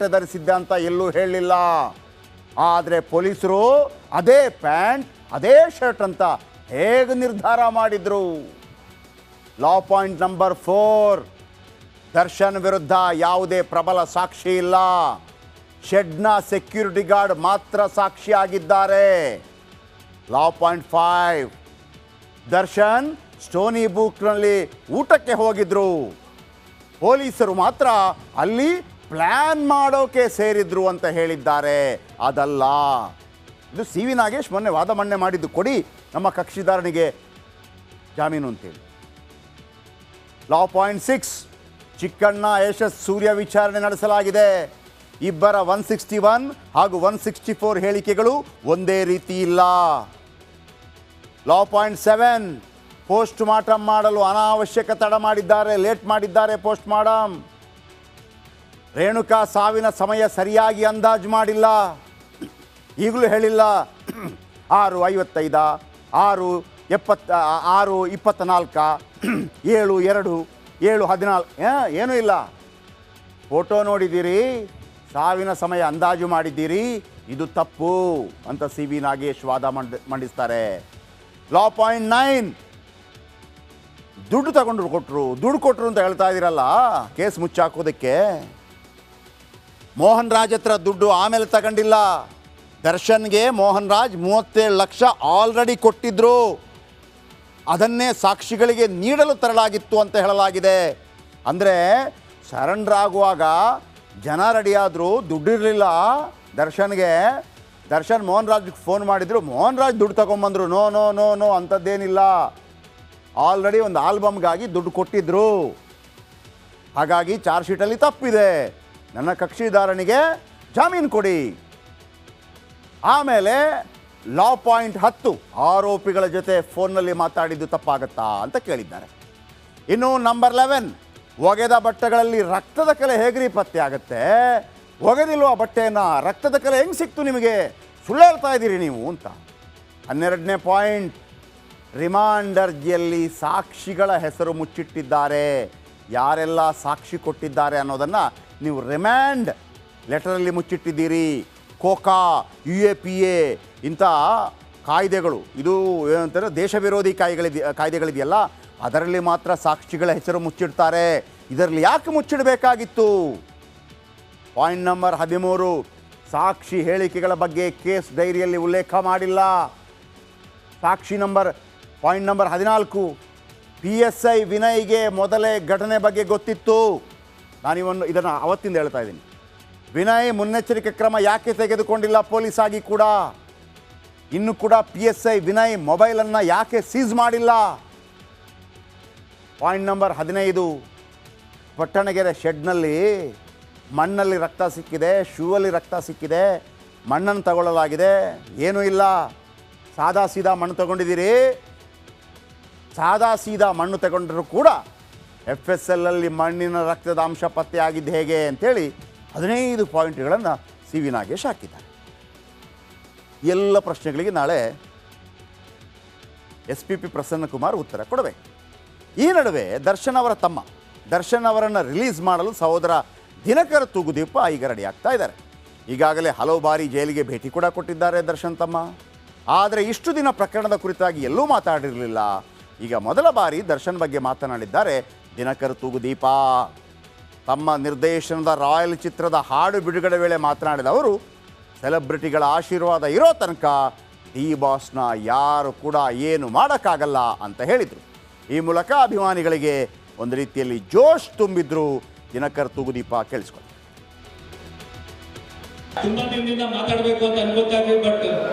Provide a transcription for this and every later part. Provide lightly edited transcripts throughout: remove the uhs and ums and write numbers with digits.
ಬಟ್ಟೆ ಧರಿಸಿದ್ದೆ ಅಂತ ಎಲ್ಲೂ ಹೇಳಲಿಲ್ಲ. ಆದರೆ ಪೊಲೀಸರು ಅದೇ ಪ್ಯಾಂಟ್ ಅದೇ ಶರ್ಟ್ ಅಂತ ಹೇಗೆ ನಿರ್ಧಾರ ಮಾಡಿದ್ರು? ಲಾ ಪಾಯಿಂಟ್ ನಂಬರ್ 4, ದರ್ಶನ್ ವಿರುದ್ಧ ಯಾವುದೇ ಪ್ರಬಲ ಸಾಕ್ಷಿ ಇಲ್ಲ. ಶೆಡ್ನ ಸೆಕ್ಯೂರಿಟಿ ಗಾರ್ಡ್ ಮಾತ್ರ ಸಾಕ್ಷಿಯಾಗಿದ್ದಾರೆ. ಲಾ ಪಾಯಿಂಟ್ 5, ದರ್ಶನ್ ಸ್ಟೋನಿ ಬುಕ್ನಲ್ಲಿ ಊಟಕ್ಕೆ ಹೋಗಿದ್ರು. ಪೊಲೀಸರು ಮಾತ್ರ ಅಲ್ಲಿ ಪ್ಲ್ಯಾನ್ ಮಾಡೋಕೆ ಸೇರಿದ್ರು ಅಂತ ಹೇಳಿದ್ದಾರೆ. ಅದಲ್ಲ. ಇದು ಸಿ ವಿ ನಾಗೇಶ್ ಮೊನ್ನೆ ವಾದ ಮಂಡನೆ ಮಾಡಿದ್ದು, ಕೊಡಿ ನಮ್ಮ ಕಕ್ಷಿದಾರನಿಗೆ ಜಾಮೀನು ಅಂತೇಳಿ. ಲಾ ಪಾಯಿಂಟ್ 6, ಚಿಕ್ಕಣ್ಣ ಯಶಸ್ ಸೂರ್ಯ ವಿಚಾರಣೆ ನಡೆಸಲಾಗಿದೆ. ಇಬ್ಬರ 161 ಹಾಗೂ 164 ಹೇಳಿಕೆಗಳು ಒಂದೇ ರೀತಿ ಇಲ್ಲ. ಲಾ ಪಾಯಿಂಟ್ 7, ಪೋಸ್ಟ್ ಮಾರ್ಟಮ್ ಮಾಡಲು ಅನಾವಶ್ಯಕ ತಡ ಮಾಡಿದ್ದಾರೆ, ಲೇಟ್ ಮಾಡಿದ್ದಾರೆ ಪೋಸ್ಟ್ ಮಾರ್ಟಮ್. ರೇಣುಕಾ ಸಾವಿನ ಸಮಯ ಸರಿಯಾಗಿ ಅಂದಾಜು ಮಾಡಿಲ್ಲ, ಈಗಲೂ ಹೇಳಿಲ್ಲ. 6:55, 6:24, 7:02, 7:14 ಏನೂ ಇಲ್ಲ. ಫೋಟೋ ನೋಡಿದ್ದೀರಿ, ಸಾವಿನ ಸಮಯ ಅಂದಾಜು ಮಾಡಿದ್ದೀರಿ, ಇದು ತಪ್ಪು ಅಂತ ಸಿ ವಿ ನಾಗೇಶ್ ವಾದ ಮಂಡಿಸ್ತಾರೆ. ಲಾ ಪಾಯಿಂಟ್ 9, ದುಡ್ಡು ದುಡ್ಡು ಕೊಟ್ಟರು ಅಂತ ಹೇಳ್ತಾ ಇದ್ದೀರಲ್ಲ ಕೇಸ್ ಮುಚ್ಚಾಕೋದಕ್ಕೆ. ಮೋಹನ್ ರಾಜ್ ಹತ್ರ ದುಡ್ಡು ಆಮೇಲೆ ತಗೊಂಡಿಲ್ಲ. ದರ್ಶನ್ಗೆ ಮೋಹನ್ ರಾಜ್ 37 ಲಕ್ಷ ಆಲ್ರೆಡಿ ಕೊಟ್ಟಿದ್ರು. ಅದನ್ನೇ ಸಾಕ್ಷಿಗಳಿಗೆ ನೀಡಲು ತರಲಾಗಿತ್ತು ಅಂತ ಹೇಳಲಾಗಿದೆ. ಅಂದರೆ ಸರೆಂಡರ್ ಆಗುವಾಗ ಜನ ರೆಡಿಯಾದರು, ದುಡ್ಡಿರಲಿಲ್ಲ ದರ್ಶನ್ಗೆ. ದರ್ಶನ್ ಮೋಹನ್ ರಾಜ್ಗೆ ಫೋನ್ ಮಾಡಿದರು, ಮೋಹನ್ ರಾಜ್ ದುಡ್ಡು ತಗೊಂಬಂದರು. ನೋ ನೋ ನೋ ನೋ ಅಂಥದ್ದೇನಿಲ್ಲ, ಆಲ್ರೆಡಿ ಒಂದು ಆಲ್ಬಮ್ಗಾಗಿ ದುಡ್ಡು ಕೊಟ್ಟಿದ್ದರು. ಹಾಗಾಗಿ ಚಾರ್ಜ್ ಶೀಟಲ್ಲಿ ತಪ್ಪಿದೆ, ನನ್ನ ಕಕ್ಷಿದಾರನಿಗೆ ಜಾಮೀನು ಕೊಡಿ. ಆಮೇಲೆ ಲಾ ಪಾಯಿಂಟ್ 10, ಆರೋಪಿಗಳ ಜೊತೆ ಫೋನ್ನಲ್ಲಿ ಮಾತಾಡಿದ್ದು ತಪ್ಪಾಗತ್ತಾ ಅಂತ ಕೇಳಿದ್ದಾರೆ. ಇನ್ನು ನಂಬರ್ 11, ಒಗೆದ ಬಟ್ಟೆಗಳಲ್ಲಿ ರಕ್ತದ ಕಲೆ ಹೇಗ್ರಿ ಪತ್ತೆ ಆಗುತ್ತೆ? ಒಗೆದಿಲ್ವ ಬಟ್ಟೆಯನ್ನು, ರಕ್ತದ ಕಲೆ ಹೆಂಗೆ ಸಿಕ್ತು ನಿಮಗೆ? ಸುಳ್ಳು ಹೇಳ್ತಾ ಇದ್ದೀರಿ ನೀವು ಅಂತ. 12ನೇ ಪಾಯಿಂಟ್, ರಿಮಾಂಡ್ ಅರ್ಜಿಯಲ್ಲಿ ಸಾಕ್ಷಿಗಳ ಹೆಸರು ಮುಚ್ಚಿಟ್ಟಿದ್ದಾರೆ. ಯಾರೆಲ್ಲ ಸಾಕ್ಷಿ ಕೊಟ್ಟಿದ್ದಾರೆ ಅನ್ನೋದನ್ನು ನೀವು ರಿಮ್ಯಾಂಡ್ ಲೆಟರಲ್ಲಿ ಮುಚ್ಚಿಟ್ಟಿದ್ದೀರಿ. ಕೋಕಾ, UAPA ಇಂಥ ಕಾಯ್ದೆಗಳು, ಇದು ಏನಂತಾರೆ ದೇಶ ವಿರೋಧಿ ಕಾಯ್ದೆಗಳಿದೆಯಲ್ಲ, ಅದರಲ್ಲಿ ಮಾತ್ರ ಸಾಕ್ಷಿಗಳ ಹೆಸರು ಮುಚ್ಚಿಡ್ತಾರೆ. ಇದರಲ್ಲಿ ಯಾಕೆ ಮುಚ್ಚಿಡಬೇಕಾಗಿತ್ತು? ಪಾಯಿಂಟ್ ನಂಬರ್ 13, ಸಾಕ್ಷಿ ಹೇಳಿಕೆಗಳ ಬಗ್ಗೆ ಕೇಸ್ ಡೈರಿಯಲ್ಲಿ ಉಲ್ಲೇಖ ಮಾಡಿಲ್ಲ. ಪಾಯಿಂಟ್ ನಂಬರ್ 14, PSI ವಿನಯ್ಗೆ ಮೊದಲೇ ಘಟನೆ ಬಗ್ಗೆ ಗೊತ್ತಿತ್ತು. ಇದನ್ನು ಅವತ್ತಿಂದ ಹೇಳ್ತಾ ಇದ್ದೀನಿ. ವಿನಯ್ ಮುನ್ನೆಚ್ಚರಿಕೆ ಕ್ರಮ ಯಾಕೆ ತೆಗೆದುಕೊಂಡಿಲ್ಲ ಪೊಲೀಸ್ ಆಗಿ ಕೂಡ? ಇನ್ನು ಕೂಡ PSI ವಿನಯ್ ಮೊಬೈಲನ್ನು ಯಾಕೆ ಸೀಸ್ ಮಾಡಿಲ್ಲ? ಪಾಯಿಂಟ್ ನಂಬರ್ 15, ಪಟ್ಟಣಗೆರೆ ಶೆಡ್ನಲ್ಲಿ ಮಣ್ಣಲ್ಲಿ ರಕ್ತ ಸಿಕ್ಕಿದೆ, ಶೂವಲ್ಲಿ ರಕ್ತ ಸಿಕ್ಕಿದೆ, ಮಣ್ಣನ್ನು ತಗೊಳ್ಳಲಾಗಿದೆ. ಏನೂ ಇಲ್ಲ, ಸಾದಾ ಸೀದಾ ಮಣ್ಣು ತಗೊಂಡಿದ್ದೀರಿ. ಸಾದಾ ಸೀದಾ ಮಣ್ಣು ತಗೊಂಡ್ರೂ ಕೂಡ FSLಲ್ಲಿ ಮಣ್ಣಿನ ರಕ್ತದ ಅಂಶ ಪತ್ತೆಯಾಗಿದ್ದು ಹೇಗೆ ಅಂಥೇಳಿ 15 ಪಾಯಿಂಟ್ಗಳನ್ನು ಸಿ ವಿ ನಾಗೇಶ್ ಹಾಕಿದ್ದಾರೆ. ಎಲ್ಲ ಪ್ರಶ್ನೆಗಳಿಗೆ ನಾಳೆ SPP ಪ್ರಸನ್ನಕುಮಾರ್ ಉತ್ತರ ಕೊಡಬೇಕು. ಈ ನಡುವೆ ದರ್ಶನ್ ಅವರ ತಮ್ಮ ದರ್ಶನ್ ಅವರನ್ನು ರಿಲೀಸ್ ಮಾಡಲು ಸಹೋದರ ದಿನಕರ ತೂಗುದೀಪ ಈಗ ರೆಡಿ ಆಗ್ತಾ ಇದ್ದಾರೆ. ಈಗಾಗಲೇ ಹಲವು ಬಾರಿ ಜೈಲಿಗೆ ಭೇಟಿ ಕೂಡ ಕೊಟ್ಟಿದ್ದಾರೆ ದರ್ಶನ್ ತಮ್ಮ. ಆದರೆ ಇಷ್ಟು ದಿನ ಪ್ರಕರಣದ ಕುರಿತಾಗಿ ಎಲ್ಲೂ ಮಾತಾಡಿರಲಿಲ್ಲ. ಈಗ ಮೊದಲ ಬಾರಿ ದರ್ಶನ್ ಬಗ್ಗೆ ಮಾತನಾಡಿದ್ದಾರೆ ದಿನಕರ ತೂಗುದೀಪ. ತಮ್ಮ ನಿರ್ದೇಶನದ ರಾಯಲ್ ಚಿತ್ರದ ಹಾಡು ಬಿಡುಗಡೆ ವೇಳೆ ಮಾತನಾಡಿದ ಅವರು, ಸೆಲೆಬ್ರಿಟಿಗಳ ಆಶೀರ್ವಾದ ಇರೋ ತನಕ ಡಿ ಬಾಸ್ನ ಯಾರು ಕೂಡ ಏನು ಮಾಡೋಕ್ಕಾಗಲ್ಲ ಅಂತ ಹೇಳಿದರು. ಈ ಮೂಲಕ ಅಭಿಮಾನಿಗಳಿಗೆ ಒಂದು ರೀತಿಯಲ್ಲಿ ಜೋಶ್ ತುಂಬಿದ್ರು ದಿನಕರ ತೂಗುದೀಪ. ಕೇಳಿಸ್ಕೊಳ್ಳಿ. ತುಂಬಾ ದಿನದಿಂದ ಮಾತಾಡಬೇಕು ಅಂತ ಅನ್ಕೋತಾಗಿ, ಬಟ್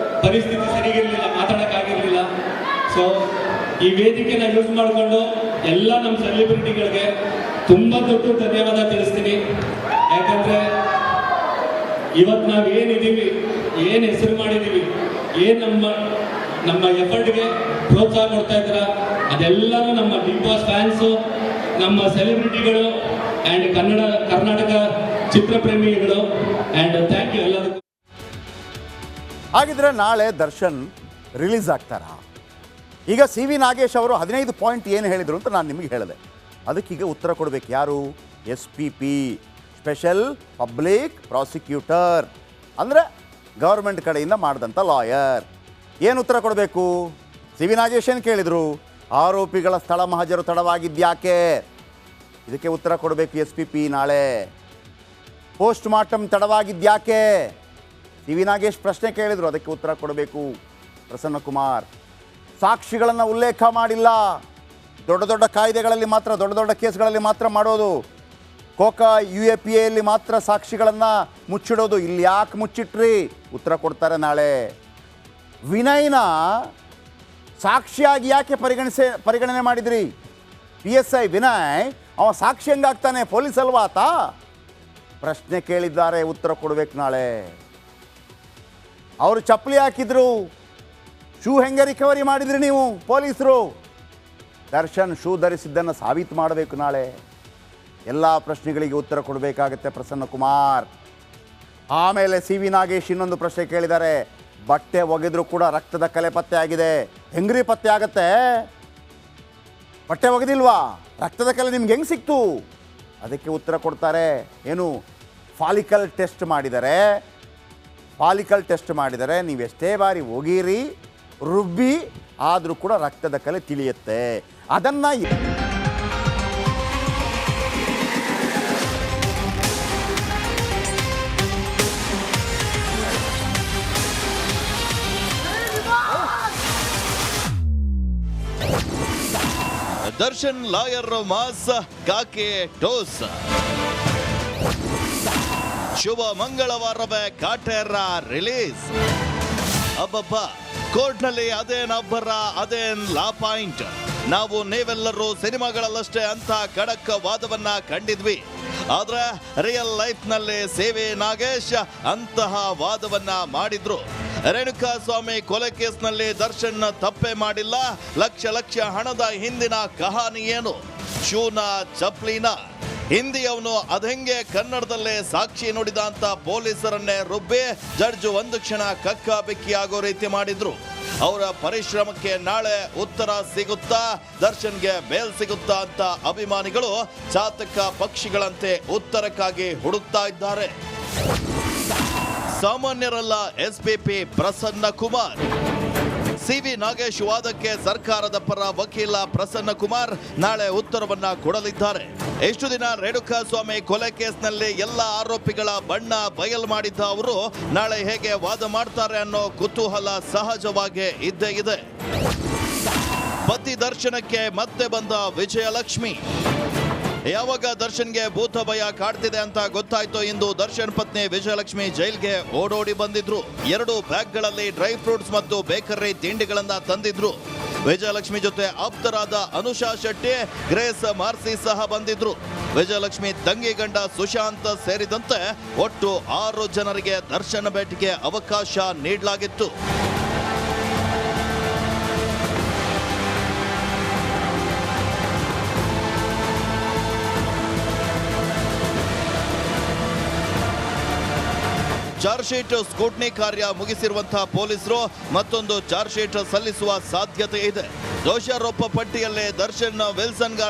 ಪರಿಸ್ಥಿತಿ ಸರಿಗಿರ್ಲಿಲ್ಲ, ಮಾತಾಡಕ್ಕಾಗಿರ್ಲಿಲ್ಲ. ಸೊ ಈ ವೇದಿಕೆನ ಯೂಸ್ ಮಾಡಿಕೊಂಡು ಎಲ್ಲ ನಮ್ಮ ಸೆಲೆಬ್ರಿಟಿಗಳಿಗೆ ತುಂಬಾ ದೊಡ್ಡ ಧನ್ಯವಾದ ತಿಳಿಸ್ತೀನಿ. ಯಾಕಂದ್ರೆ ಇವತ್ತು ನಾವು ಏನಿದ್ದೀವಿ, ಏನು ಹೆಸರು ಮಾಡಿದ್ದೀವಿ, ಏನು ನಮ್ಮ ಎಫರ್ಟ್ಗೆ ಪ್ರೋತ್ಸಾಹ ಕೊಡ್ತಾ ಇದ್ದೀರ, ಅದೆಲ್ಲರೂ ನಮ್ಮ ಬಿಗ್ ಬಾಸ್ ಫ್ಯಾನ್ಸು, ನಮ್ಮ ಸೆಲೆಬ್ರಿಟಿಗಳು ಆ್ಯಂಡ್ ಕರ್ನಾಟಕ ಚಿತ್ರಪ್ರೇಮಿಗಳು. ಆ್ಯಂಡ್ ಥ್ಯಾಂಕ್ ಯು ಎಲ್ಲರಿಗೂ. ಹಾಗಿದ್ರೆ ನಾಳೆ ದರ್ಶನ್ ರಿಲೀಸ್ ಆಗ್ತಾರಾ? ಈಗ ಸಿ ವಿ ನಾಗೇಶ್ ಅವರು 15 ಪಾಯಿಂಟ್ ಏನು ಹೇಳಿದರು ಅಂತ ನಾನು ನಿಮಗೆ ಹೇಳಿದೆ. ಅದಕ್ಕೀಗ ಉತ್ತರ ಕೊಡಬೇಕು ಯಾರು? SPP ಸ್ಪೆಷಲ್ ಪಬ್ಲಿಕ್ ಪ್ರಾಸಿಕ್ಯೂಟರ್ ಅಂದರೆ ಗೌರ್ಮೆಂಟ್ ಕಡೆಯಿಂದ ಮಾಡಿದಂಥ ಲಾಯರ್. ಏನು ಉತ್ತರ ಕೊಡಬೇಕು? ಸಿ ವಿ ನಾಗೇಶ್ ಏನು ಕೇಳಿದರು? ಆರೋಪಿಗಳ ಸ್ಥಳ ಮಹಜರು ತಡವಾಗಿದ್ಯಾಕೆ? ಇದಕ್ಕೆ ಉತ್ತರ ಕೊಡಬೇಕು SPP ನಾಳೆ. ಪೋಸ್ಟ್ ಮಾರ್ಟಮ್ ತಡವಾಗಿದ್ಯಾಕೆ? ಸಿ ವಿ ನಾಗೇಶ್ ಪ್ರಶ್ನೆ ಕೇಳಿದರು, ಅದಕ್ಕೆ ಉತ್ತರ ಕೊಡಬೇಕು ಪ್ರಸನ್ನಕುಮಾರ್. ಸಾಕ್ಷಿಗಳನ್ನು ಉಲ್ಲೇಖ ಮಾಡಿಲ್ಲ. ದೊಡ್ಡ ದೊಡ್ಡ ಕಾಯ್ದೆಗಳಲ್ಲಿ ಮಾತ್ರ, ದೊಡ್ಡ ದೊಡ್ಡ ಕೇಸ್ಗಳಲ್ಲಿ ಮಾತ್ರ ಮಾಡೋದು. ಕೋಕಾ UAPAಯಲ್ಲಿ ಮಾತ್ರ ಸಾಕ್ಷಿಗಳನ್ನು ಮುಚ್ಚಿಡೋದು. ಇಲ್ಲಿ ಯಾಕೆ ಮುಚ್ಚಿಟ್ರಿ? ಉತ್ತರ ಕೊಡ್ತಾರೆ ನಾಳೆ. ವಿನಯ್ನ ಸಾಕ್ಷಿಯಾಗಿ ಯಾಕೆ ಪರಿಗಣನೆ ಮಾಡಿದ್ರಿ? PSI ವಿನಯ್ ಅವ ಸಾಕ್ಷಿ ಹೆಂಗಾಗ್ತಾನೆ? ಪೊಲೀಸ್ ಅಲ್ವಾ ಆತ? ಪ್ರಶ್ನೆ ಕೇಳಿದ್ದಾರೆ, ಉತ್ತರ ಕೊಡಬೇಕು ನಾಳೆ. ಅವರು ಚಪ್ಪಲಿ ಹಾಕಿದ್ರು, ಶೂ ಹೆಂಗೆ ರಿಕವರಿ ಮಾಡಿದ್ರಿ ನೀವು ಪೊಲೀಸರು? ದರ್ಶನ್ ಶೂ ಧರಿಸಿದ್ದನ್ನು ಸಾಬೀತು ಮಾಡಬೇಕು ನಾಳೆ. ಎಲ್ಲ ಪ್ರಶ್ನೆಗಳಿಗೆ ಉತ್ತರ ಕೊಡಬೇಕಾಗತ್ತೆ ಪ್ರಸನ್ನಕುಮಾರ್. ಆಮೇಲೆ ಸಿ ವಿ ನಾಗೇಶ್ ಇನ್ನೊಂದು ಪ್ರಶ್ನೆ ಕೇಳಿದ್ದಾರೆ. ಬಟ್ಟೆ ಒಗೆದ್ರೂ ಕೂಡ ರಕ್ತದ ಕಲೆ ಪತ್ತೆ ಆಗಿದೆ, ಹೆಂಗ್ರಿ ಪತ್ತೆ ಆಗತ್ತೆ? ಬಟ್ಟೆ ಒಗೆದಿಲ್ವಾ, ರಕ್ತದ ಕಲೆ ನಿಮ್ಗೆ ಹೆಂಗೆ ಸಿಕ್ತು? ಅದಕ್ಕೆ ಉತ್ತರ ಕೊಡ್ತಾರೆ. ಏನು? ಫಾಲಿಕಲ್ ಟೆಸ್ಟ್ ಮಾಡಿದರೆ ನೀವೆಷ್ಟೇ ಬಾರಿ ಒಗೀರಿ, ರುಬ್ಬಿ ಆದರೂ ಕೂಡ ರಕ್ತದ ಕಲೆ ತಿಳಿಯುತ್ತೆ. ಅದನ್ನು ದರ್ಶನ್ ಲಾಯರ್ ಮಾಸ್ ಕಾಕೆ ಟೋಸ್. ಶುಭ ಮಂಗಳವಾರವೇ ಕಾಟೇರ ರಿಲೀಸ್. ಅಬ್ಬಬ್ಬ, ಕೋರ್ಟ್ನಲ್ಲಿ ಅದೇನ್ ಅಬ್ಬರ, ಅದೇನ್ ಲಾ ಪಾಯಿಂಟ್. ನಾವು ನೀವೆಲ್ಲರೂ ಸಿನಿಮಾಗಳಲ್ಲಷ್ಟೇ ಅಂತ ಖಡಕ್ ವಾದವನ್ನ ಕಂಡಿದ್ವಿ. ಆದ್ರೆ ರಿಯಲ್ ಲೈಫ್ ನಲ್ಲಿ ಸಿ.ವಿ. ನಾಗೇಶ್ ಅಂತಹ ವಾದವನ್ನ ಮಾಡಿದ್ರು. ರೇಣುಕಾ ಸ್ವಾಮಿ ಕೊಲೆ ಕೇಸ್ನಲ್ಲಿ ದರ್ಶನ್ ತಪ್ಪೇ ಮಾಡಿಲ್ಲ. ಲಕ್ಷ ಹಣದ ಹಿಂದಿನ ಕಹಾನಿ ಏನು? ಶೂನ, ಚಪ್ಲಿನ? ಹಿಂದಿಯವನು ಅದೆಂಗೆ ಕನ್ನಡದಲ್ಲೇ ಸಾಕ್ಷಿ ನುಡಿದ ಅಂತ ಪೊಲೀಸರನ್ನೇ ರುಬ್ಬಿ ಜಡ್ಜ್ ಒಂದು ಕ್ಷಣ ಕಕ್ಕಾಬಿಕ್ಕಿ ಆಗೋ ರೀತಿ ಮಾಡಿದ್ರು. ಅವರ ಪರಿಶ್ರಮಕ್ಕೆ ನಾಳೆ ಉತ್ತರ ಸಿಗುತ್ತಾ, ದರ್ಶನ್ಗೆ ಬೇಲ್ ಸಿಗುತ್ತಾ ಅಂತ ಅಭಿಮಾನಿಗಳು ಚಾತಕ ಪಕ್ಷಿಗಳಂತೆ ಉತ್ತರಕ್ಕಾಗಿ ಹುಡುಕ್ತಾ ಇದ್ದಾರೆ. ಸಾಮಾನ್ಯರಲ್ಲ SPP ಪ್ರಸನ್ನಕುಮಾರ್. ಸಿ.ವಿ. ನಾಗೇಶ್ ವಾದಕ್ಕೆ ಸರ್ಕಾರದ ಪರ ವಕೀಲ ಪ್ರಸನ್ನಕುಮಾರ್ ನಾಳೆ ಉತ್ತರವನ್ನ ಕೊಡಲಿದ್ದಾರೆ. ಎಷ್ಟು ದಿನ ರೇಣುಕಾ ಸ್ವಾಮಿ ಕೊಲೆ ಕೇಸ್ನಲ್ಲಿ ಎಲ್ಲ ಆರೋಪಿಗಳ ಬಣ್ಣ ಬಯಲು ಮಾಡಿದ್ದ ಅವರು ನಾಳೆ ಹೇಗೆ ವಾದ ಮಾಡ್ತಾರೆ ಅನ್ನೋ ಕುತೂಹಲ ಸಹಜವಾಗಿ ಇದ್ದೇ ಇದೆ. ಪತಿ ದರ್ಶನಕ್ಕೆ ಮತ್ತೆ ಬಂದ ವಿಜಯಲಕ್ಷ್ಮಿ. ಯಾವಾಗ ದರ್ಶನ್ಗೆ ಭೂತ ಭಯ ಕಾಡ್ತಿದೆ ಅಂತ ಗೊತ್ತಾಯ್ತು ಎಂದು ದರ್ಶನ್ ಪತ್ನಿ ವಿಜಯಲಕ್ಷ್ಮಿ ಜೈಲ್ಗೆ ಓಡೋಡಿ ಬಂದಿದ್ರು. 2 ಬ್ಯಾಗ್ಗಳಲ್ಲಿ ಡ್ರೈ ಫ್ರೂಟ್ಸ್ ಮತ್ತು ಬೇಕರಿ ತಿಂಡಿಗಳನ್ನ ತಂದಿದ್ರು. ವಿಜಯಲಕ್ಷ್ಮಿ ಜೊತೆ ಆಪ್ತರಾದ ಅನುಷಾ ಶೆಟ್ಟಿ, ಗ್ರೇಸ್ ಮಾರ್ಸಿ ಸಹ ಬಂದಿದ್ರು. ವಿಜಯಲಕ್ಷ್ಮಿ ತಂಗಿ ಗಂಡ ಸುಶಾಂತ್ ಸೇರಿದಂತೆ ಒಟ್ಟು 6 ಜನರಿಗೆ ದರ್ಶನ್ ಭೇಟಿಗೆ ಅವಕಾಶ ನೀಡಲಾಗಿತ್ತು. ಚಾರ್ಜ್ ಶೀಟ್ ಸ್ಕೂಟ್ನಿ ಕಾರ್ಯ ಮುಗಿಸಿರುವಂತಹ ಪೊಲೀಸರು ಮತ್ತೊಂದು ಚಾರ್ಜ್ ಶೀಟ್ ಸಲ್ಲಿಸುವ ಸಾಧ್ಯತೆ ಇದೆ. ದೋಷಾರೋಪ ಪಟ್ಟಿಯಲ್ಲೇ ದರ್ಶನ್, ವಿಲ್ಸನ್ ಗಾರ್ಡ್